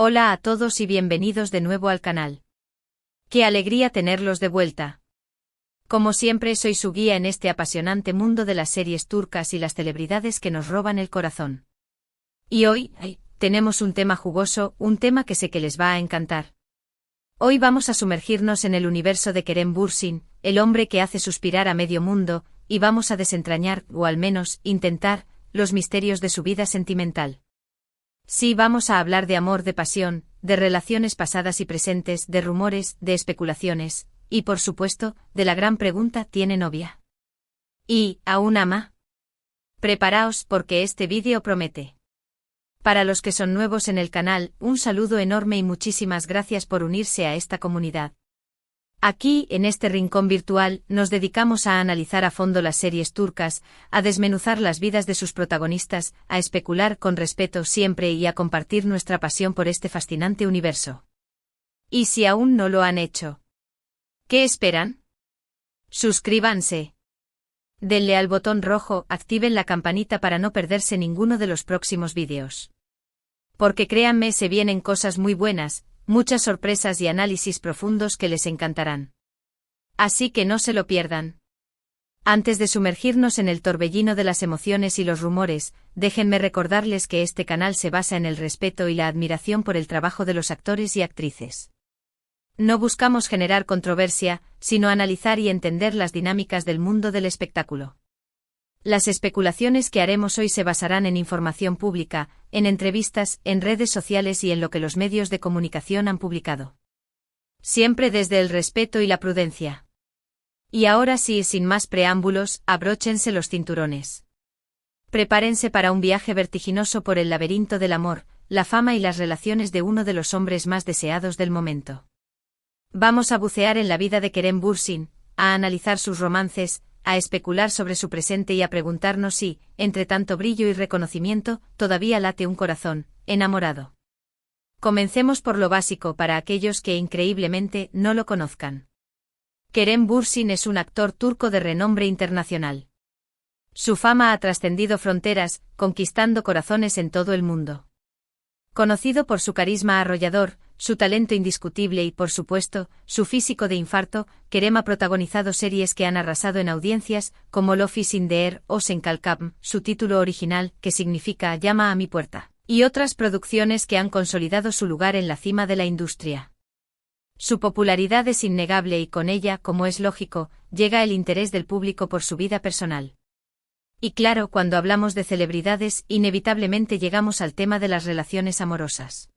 Hola a todos y bienvenidos de nuevo al canal. ¡Qué alegría tenerlos de vuelta! Como siempre soy su guía en este apasionante mundo de las series turcas y las celebridades que nos roban el corazón. Y hoy, tenemos un tema jugoso, un tema que sé que les va a encantar. Hoy vamos a sumergirnos en el universo de Kerem Bürsin, el hombre que hace suspirar a medio mundo, y vamos a desentrañar, o al menos, intentar, los misterios de su vida sentimental. Sí, vamos a hablar de amor, de pasión, de relaciones pasadas y presentes, de rumores, de especulaciones, y por supuesto, de la gran pregunta: ¿tiene novia? ¿Y aún ama? Preparaos porque este vídeo promete. Para los que son nuevos en el canal, un saludo enorme y muchísimas gracias por unirse a esta comunidad. Aquí, en este rincón virtual, nos dedicamos a analizar a fondo las series turcas, a desmenuzar las vidas de sus protagonistas, a especular con respeto siempre y a compartir nuestra pasión por este fascinante universo. Y si aún no lo han hecho, ¿qué esperan? Suscríbanse. Denle al botón rojo, activen la campanita para no perderse ninguno de los próximos vídeos. Porque créanme, se vienen cosas muy buenas, muchas sorpresas y análisis profundos que les encantarán. Así que no se lo pierdan. Antes de sumergirnos en el torbellino de las emociones y los rumores, déjenme recordarles que este canal se basa en el respeto y la admiración por el trabajo de los actores y actrices. No buscamos generar controversia, sino analizar y entender las dinámicas del mundo del espectáculo. Las especulaciones que haremos hoy se basarán en información pública, en entrevistas, en redes sociales y en lo que los medios de comunicación han publicado. Siempre desde el respeto y la prudencia. Y ahora sí, sin más preámbulos, abróchense los cinturones. Prepárense para un viaje vertiginoso por el laberinto del amor, la fama y las relaciones de uno de los hombres más deseados del momento. Vamos a bucear en la vida de Kerem Bürsin, a analizar sus romances, a especular sobre su presente y a preguntarnos si, entre tanto brillo y reconocimiento, todavía late un corazón enamorado. Comencemos por lo básico para aquellos que increíblemente no lo conozcan. Kerem Bürsin es un actor turco de renombre internacional. Su fama ha trascendido fronteras, conquistando corazones en todo el mundo. Conocido por su carisma arrollador, su talento indiscutible y, por supuesto, su físico de infarto, Kerem ha protagonizado series que han arrasado en audiencias, como Love is in the Air o Sen Kalkam, su título original, que significa Llama a mi puerta, y otras producciones que han consolidado su lugar en la cima de la industria. Su popularidad es innegable y con ella, como es lógico, llega el interés del público por su vida personal. Y claro, cuando hablamos de celebridades, inevitablemente llegamos al tema de las relaciones amorosas.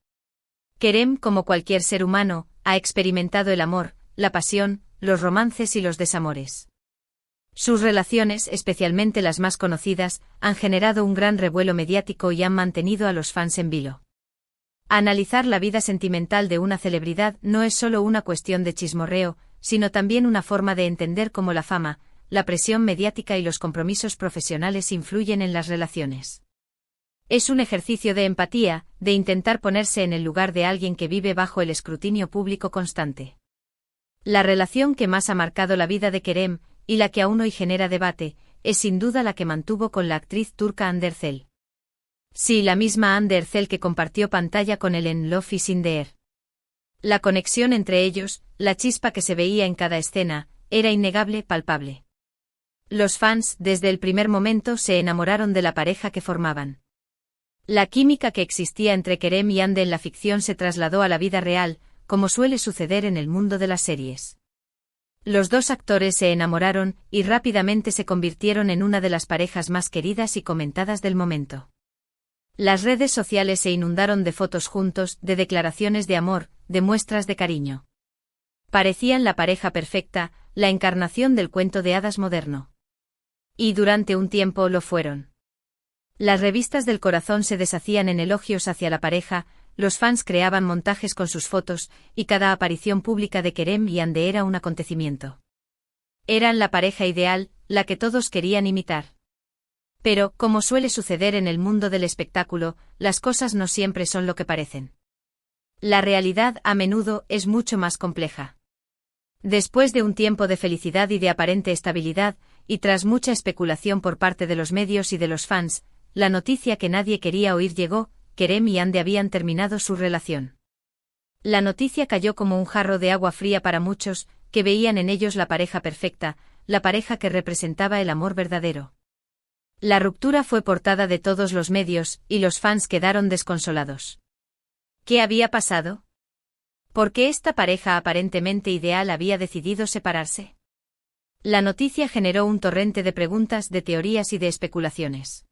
Kerem, como cualquier ser humano, ha experimentado el amor, la pasión, los romances y los desamores. Sus relaciones, especialmente las más conocidas, han generado un gran revuelo mediático y han mantenido a los fans en vilo. Analizar la vida sentimental de una celebridad no es solo una cuestión de chismorreo, sino también una forma de entender cómo la fama, la presión mediática y los compromisos profesionales influyen en las relaciones. Es un ejercicio de empatía, de intentar ponerse en el lugar de alguien que vive bajo el escrutinio público constante. La relación que más ha marcado la vida de Kerem, y la que aún hoy genera debate, es sin duda la que mantuvo con la actriz turca Hande Erçel. Sí, la misma Hande Erçel que compartió pantalla con él en Love is in the Air. La conexión entre ellos, la chispa que se veía en cada escena, era innegable, palpable. Los fans, desde el primer momento, se enamoraron de la pareja que formaban. La química que existía entre Kerem y Hande en la ficción se trasladó a la vida real, como suele suceder en el mundo de las series. Los dos actores se enamoraron, y rápidamente se convirtieron en una de las parejas más queridas y comentadas del momento. Las redes sociales se inundaron de fotos juntos, de declaraciones de amor, de muestras de cariño. Parecían la pareja perfecta, la encarnación del cuento de hadas moderno. Y durante un tiempo lo fueron. Las revistas del corazón se deshacían en elogios hacia la pareja, los fans creaban montajes con sus fotos, y cada aparición pública de Kerem y Hande era un acontecimiento. Eran la pareja ideal, la que todos querían imitar. Pero, como suele suceder en el mundo del espectáculo, las cosas no siempre son lo que parecen. La realidad, a menudo, es mucho más compleja. Después de un tiempo de felicidad y de aparente estabilidad, y tras mucha especulación por parte de los medios y de los fans, la noticia que nadie quería oír llegó, Kerem y Ande habían terminado su relación. La noticia cayó como un jarro de agua fría para muchos, que veían en ellos la pareja perfecta, la pareja que representaba el amor verdadero. La ruptura fue portada de todos los medios, y los fans quedaron desconsolados. ¿Qué había pasado? ¿Por qué esta pareja aparentemente ideal había decidido separarse? La noticia generó un torrente de preguntas, de teorías y de especulaciones.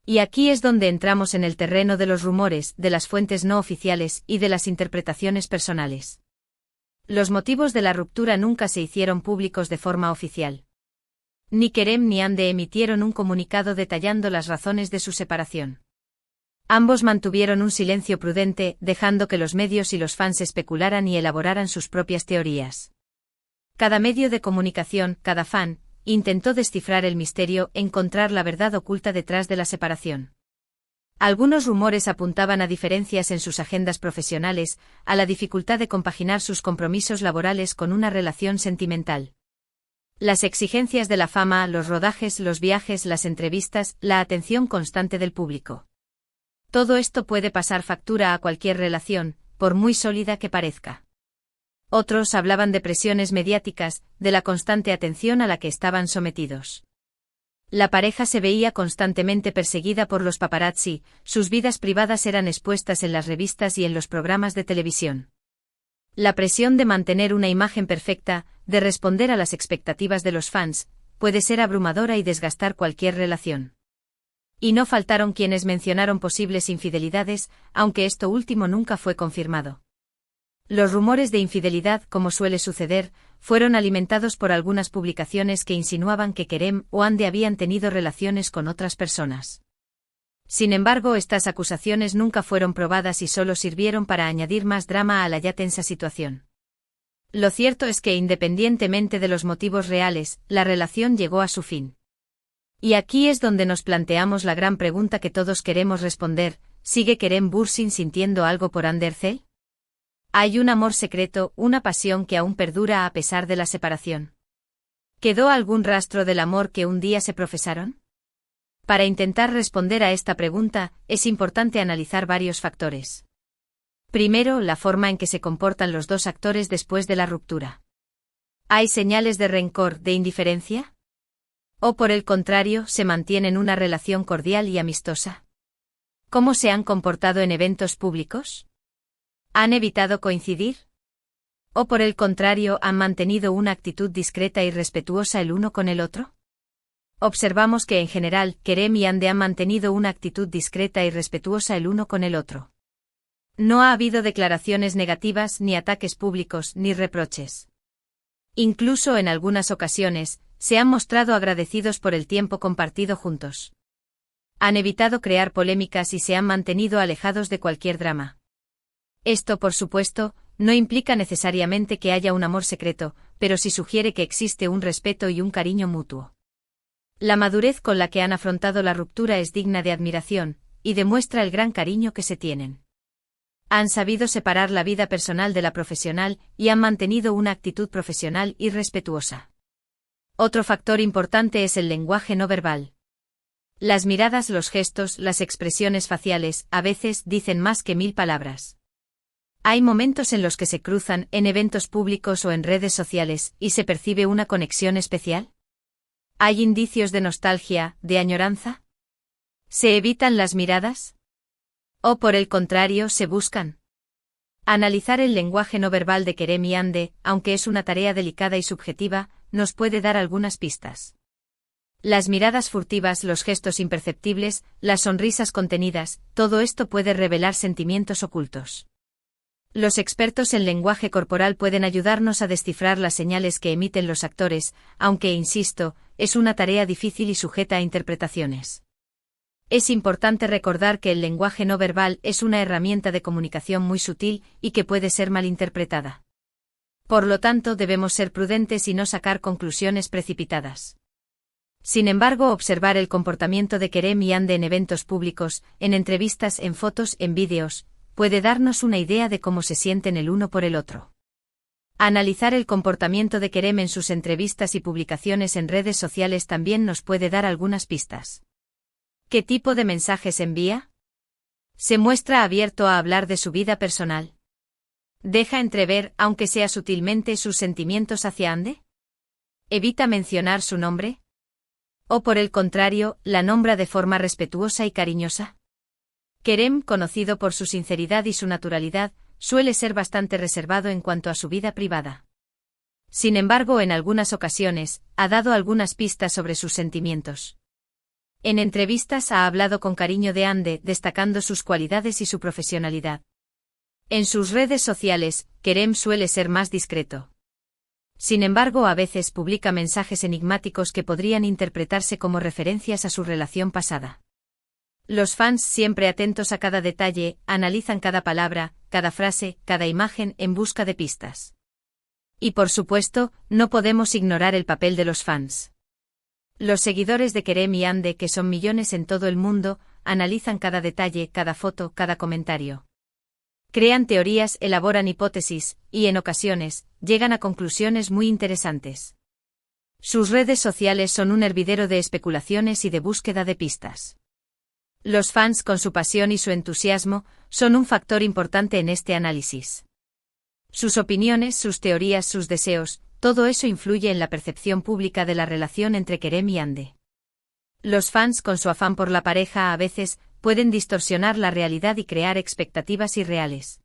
Y aquí es donde entramos en el terreno de los rumores, de las fuentes no oficiales y de las interpretaciones personales. Los motivos de la ruptura nunca se hicieron públicos de forma oficial. Ni Kerem ni Ande emitieron un comunicado detallando las razones de su separación. Ambos mantuvieron un silencio prudente, dejando que los medios y los fans especularan y elaboraran sus propias teorías. Cada medio de comunicación, cada fan, intentó descifrar el misterio, encontrar la verdad oculta detrás de la separación. Algunos rumores apuntaban a diferencias en sus agendas profesionales, a la dificultad de compaginar sus compromisos laborales con una relación sentimental. Las exigencias de la fama, los rodajes, los viajes, las entrevistas, la atención constante del público. Todo esto puede pasar factura a cualquier relación, por muy sólida que parezca. Otros hablaban de presiones mediáticas, de la constante atención a la que estaban sometidos. La pareja se veía constantemente perseguida por los paparazzi, sus vidas privadas eran expuestas en las revistas y en los programas de televisión. La presión de mantener una imagen perfecta, de responder a las expectativas de los fans, puede ser abrumadora y desgastar cualquier relación. Y no faltaron quienes mencionaron posibles infidelidades, aunque esto último nunca fue confirmado. Los rumores de infidelidad, como suele suceder, fueron alimentados por algunas publicaciones que insinuaban que Kerem o Ande habían tenido relaciones con otras personas. Sin embargo, estas acusaciones nunca fueron probadas y solo sirvieron para añadir más drama a la ya tensa situación. Lo cierto es que, independientemente de los motivos reales, la relación llegó a su fin. Y aquí es donde nos planteamos la gran pregunta que todos queremos responder: ¿sigue Kerem Bürsin sintiendo algo por Ande Erçel? ¿Hay un amor secreto, una pasión que aún perdura a pesar de la separación? ¿Quedó algún rastro del amor que un día se profesaron? Para intentar responder a esta pregunta, es importante analizar varios factores. Primero, la forma en que se comportan los dos actores después de la ruptura. ¿Hay señales de rencor, de indiferencia? ¿O por el contrario, se mantienen una relación cordial y amistosa? ¿Cómo se han comportado en eventos públicos? ¿Han evitado coincidir? ¿O por el contrario, han mantenido una actitud discreta y respetuosa el uno con el otro? Observamos que en general, Kerem y Ande han mantenido una actitud discreta y respetuosa el uno con el otro. No ha habido declaraciones negativas, ni ataques públicos, ni reproches. Incluso en algunas ocasiones, se han mostrado agradecidos por el tiempo compartido juntos. Han evitado crear polémicas y se han mantenido alejados de cualquier drama. Esto, por supuesto, no implica necesariamente que haya un amor secreto, pero sí sugiere que existe un respeto y un cariño mutuo. La madurez con la que han afrontado la ruptura es digna de admiración, y demuestra el gran cariño que se tienen. Han sabido separar la vida personal de la profesional y han mantenido una actitud profesional y respetuosa. Otro factor importante es el lenguaje no verbal. Las miradas, los gestos, las expresiones faciales, a veces dicen más que 1000 palabras. Hay momentos en los que se cruzan, en eventos públicos o en redes sociales, y se percibe una conexión especial. ¿Hay indicios de nostalgia, de añoranza? ¿Se evitan las miradas? ¿O por el contrario, se buscan? Analizar el lenguaje no verbal de Kerem y Ande, aunque es una tarea delicada y subjetiva, nos puede dar algunas pistas. Las miradas furtivas, los gestos imperceptibles, las sonrisas contenidas, todo esto puede revelar sentimientos ocultos. Los expertos en lenguaje corporal pueden ayudarnos a descifrar las señales que emiten los actores, aunque, insisto, es una tarea difícil y sujeta a interpretaciones. Es importante recordar que el lenguaje no verbal es una herramienta de comunicación muy sutil y que puede ser malinterpretada. Por lo tanto, debemos ser prudentes y no sacar conclusiones precipitadas. Sin embargo, observar el comportamiento de Kerem y Ande en eventos públicos, en entrevistas, en fotos, en vídeos, puede darnos una idea de cómo se sienten el uno por el otro. Analizar el comportamiento de Kerem en sus entrevistas y publicaciones en redes sociales también nos puede dar algunas pistas. ¿Qué tipo de mensajes envía? Se muestra abierto a hablar de su vida personal. ¿Deja entrever, aunque sea sutilmente, sus sentimientos hacia Ande? ¿Evita mencionar su nombre? ¿O por el contrario, la nombra de forma respetuosa y cariñosa? Kerem, conocido por su sinceridad y su naturalidad, suele ser bastante reservado en cuanto a su vida privada. Sin embargo, en algunas ocasiones, ha dado algunas pistas sobre sus sentimientos. En entrevistas ha hablado con cariño de Ande, destacando sus cualidades y su profesionalidad. En sus redes sociales, Kerem suele ser más discreto. Sin embargo, a veces publica mensajes enigmáticos que podrían interpretarse como referencias a su relación pasada. Los fans, siempre atentos a cada detalle, analizan cada palabra, cada frase, cada imagen en busca de pistas. Y por supuesto, no podemos ignorar el papel de los fans. Los seguidores de Kerem y Ande, que son millones en todo el mundo, analizan cada detalle, cada foto, cada comentario. Crean teorías, elaboran hipótesis, y en ocasiones, llegan a conclusiones muy interesantes. Sus redes sociales son un hervidero de especulaciones y de búsqueda de pistas. Los fans, con su pasión y su entusiasmo, son un factor importante en este análisis. Sus opiniones, sus teorías, sus deseos, todo eso influye en la percepción pública de la relación entre Kerem y Ande. Los fans, con su afán por la pareja, a veces, pueden distorsionar la realidad y crear expectativas irreales.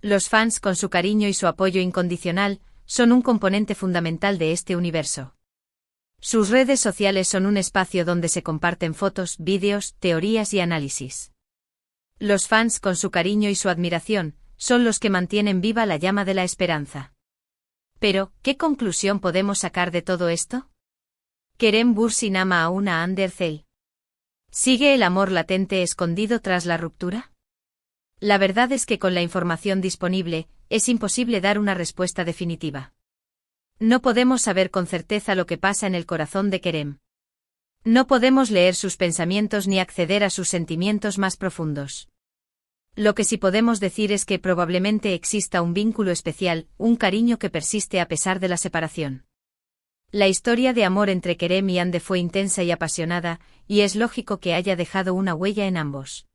Los fans, con su cariño y su apoyo incondicional, son un componente fundamental de este universo. Sus redes sociales son un espacio donde se comparten fotos, vídeos, teorías y análisis. Los fans, con su cariño y su admiración, son los que mantienen viva la llama de la esperanza. Pero, ¿qué conclusión podemos sacar de todo esto? Kerem Bürsin ama aún a Hande Erçel. ¿Sigue el amor latente escondido tras la ruptura? La verdad es que con la información disponible, es imposible dar una respuesta definitiva. No podemos saber con certeza lo que pasa en el corazón de Kerem. No podemos leer sus pensamientos ni acceder a sus sentimientos más profundos. Lo que sí podemos decir es que probablemente exista un vínculo especial, un cariño que persiste a pesar de la separación. La historia de amor entre Kerem y Hande fue intensa y apasionada, y es lógico que haya dejado una huella en ambos.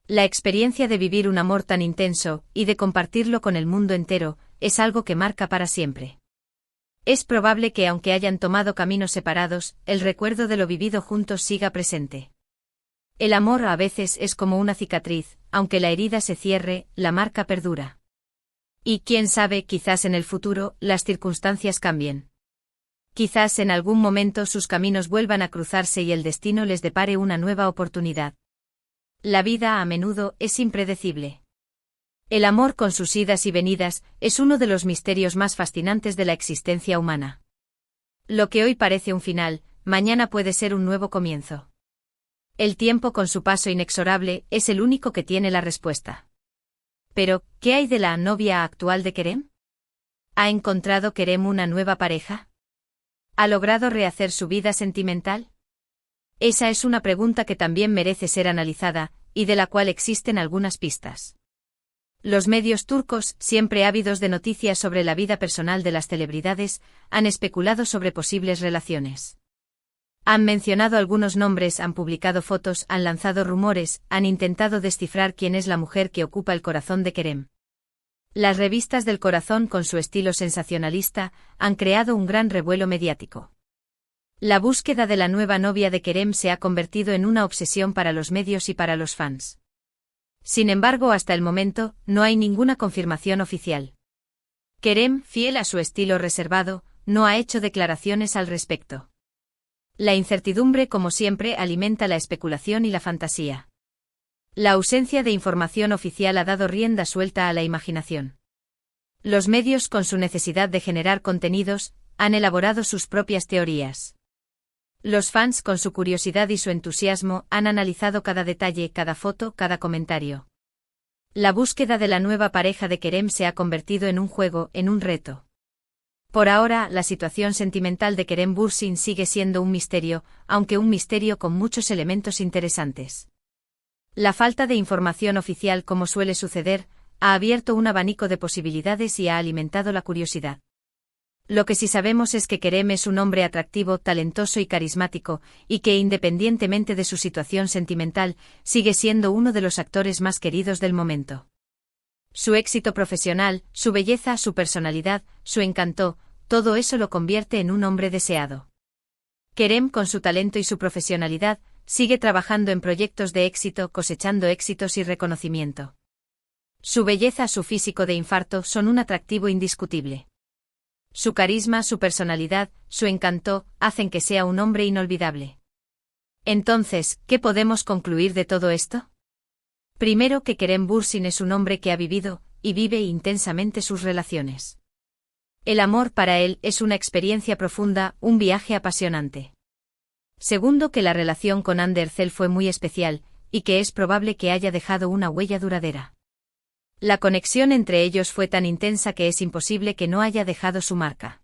La experiencia de vivir un amor tan intenso, y de compartirlo con el mundo entero, es algo que marca para siempre. Es probable que aunque hayan tomado caminos separados, el recuerdo de lo vivido juntos siga presente. El amor a veces es como una cicatriz, aunque la herida se cierre, la marca perdura. Y quién sabe, quizás en el futuro, las circunstancias cambien. Quizás en algún momento sus caminos vuelvan a cruzarse y el destino les depare una nueva oportunidad. La vida a menudo es impredecible. El amor, con sus idas y venidas, es uno de los misterios más fascinantes de la existencia humana. Lo que hoy parece un final, mañana puede ser un nuevo comienzo. El tiempo, con su paso inexorable, es el único que tiene la respuesta. Pero, ¿qué hay de la novia actual de Kerem? ¿Ha encontrado Kerem una nueva pareja? ¿Ha logrado rehacer su vida sentimental? Esa es una pregunta que también merece ser analizada, y de la cual existen algunas pistas. Los medios turcos, siempre ávidos de noticias sobre la vida personal de las celebridades, han especulado sobre posibles relaciones. Han mencionado algunos nombres, han publicado fotos, han lanzado rumores, han intentado descifrar quién es la mujer que ocupa el corazón de Kerem. Las revistas del corazón, con su estilo sensacionalista, han creado un gran revuelo mediático. La búsqueda de la nueva novia de Kerem se ha convertido en una obsesión para los medios y para los fans. Sin embargo, hasta el momento, no hay ninguna confirmación oficial. Kerem, fiel a su estilo reservado, no ha hecho declaraciones al respecto. La incertidumbre, como siempre, alimenta la especulación y la fantasía. La ausencia de información oficial ha dado rienda suelta a la imaginación. Los medios, con su necesidad de generar contenidos, han elaborado sus propias teorías. Los fans, con su curiosidad y su entusiasmo, han analizado cada detalle, cada foto, cada comentario. La búsqueda de la nueva pareja de Kerem se ha convertido en un juego, en un reto. Por ahora, la situación sentimental de Kerem Bürsin sigue siendo un misterio, aunque un misterio con muchos elementos interesantes. La falta de información oficial, como suele suceder, ha abierto un abanico de posibilidades y ha alimentado la curiosidad. Lo que sí sabemos es que Kerem es un hombre atractivo, talentoso y carismático, y que independientemente de su situación sentimental, sigue siendo uno de los actores más queridos del momento. Su éxito profesional, su belleza, su personalidad, su encanto, todo eso lo convierte en un hombre deseado. Kerem, con su talento y su profesionalidad, sigue trabajando en proyectos de éxito, cosechando éxitos y reconocimiento. Su belleza, su físico de infarto son un atractivo indiscutible. Su carisma, su personalidad, su encanto, hacen que sea un hombre inolvidable. Entonces, ¿qué podemos concluir de todo esto? Primero, que Kerem Bürsin es un hombre que ha vivido, y vive intensamente sus relaciones. El amor para él es una experiencia profunda, un viaje apasionante. Segundo, que la relación con Hande Erçel fue muy especial, y que es probable que haya dejado una huella duradera. La conexión entre ellos fue tan intensa que es imposible que no haya dejado su marca.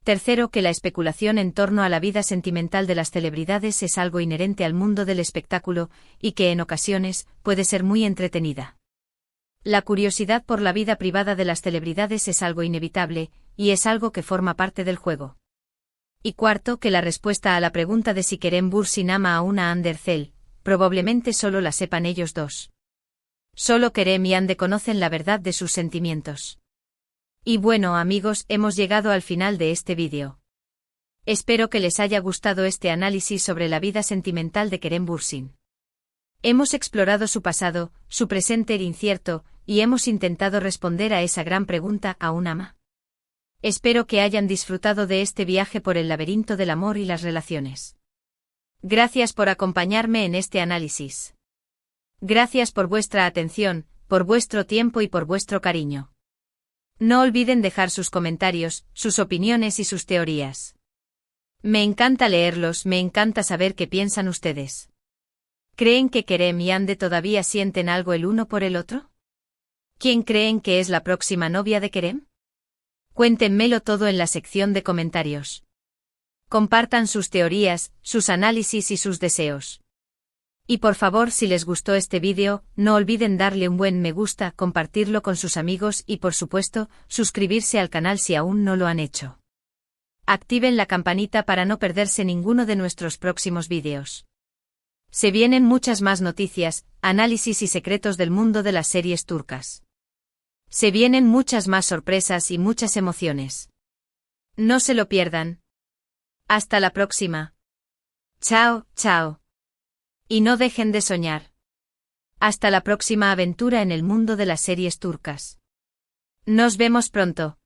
Tercero, que la especulación en torno a la vida sentimental de las celebridades es algo inherente al mundo del espectáculo, y que en ocasiones puede ser muy entretenida. La curiosidad por la vida privada de las celebridades es algo inevitable, y es algo que forma parte del juego. Y cuarto, que la respuesta a la pregunta de si Kerem Bürsin ama a una Hande Erçel, probablemente solo la sepan ellos dos. Solo Kerem y Hande conocen la verdad de sus sentimientos. Y bueno, amigos, hemos llegado al final de este vídeo. Espero que les haya gustado este análisis sobre la vida sentimental de Kerem Bürsin. Hemos explorado su pasado, su presente incierto, y hemos intentado responder a esa gran pregunta: ¿aún ama? Espero que hayan disfrutado de este viaje por el laberinto del amor y las relaciones. Gracias por acompañarme en este análisis. Gracias por vuestra atención, por vuestro tiempo y por vuestro cariño. No olviden dejar sus comentarios, sus opiniones y sus teorías. Me encanta leerlos, me encanta saber qué piensan ustedes. ¿Creen que Kerem y Hande todavía sienten algo el uno por el otro? ¿Quién creen que es la próxima novia de Kerem? Cuéntenmelo todo en la sección de comentarios. Compartan sus teorías, sus análisis y sus deseos. Y por favor, si les gustó este vídeo, no olviden darle un buen me gusta, compartirlo con sus amigos y por supuesto, suscribirse al canal si aún no lo han hecho. Activen la campanita para no perderse ninguno de nuestros próximos vídeos. Se vienen muchas más noticias, análisis y secretos del mundo de las series turcas. Se vienen muchas más sorpresas y muchas emociones. No se lo pierdan. Hasta la próxima. Chao, chao. Y no dejen de soñar. Hasta la próxima aventura en el mundo de las series turcas. Nos vemos pronto.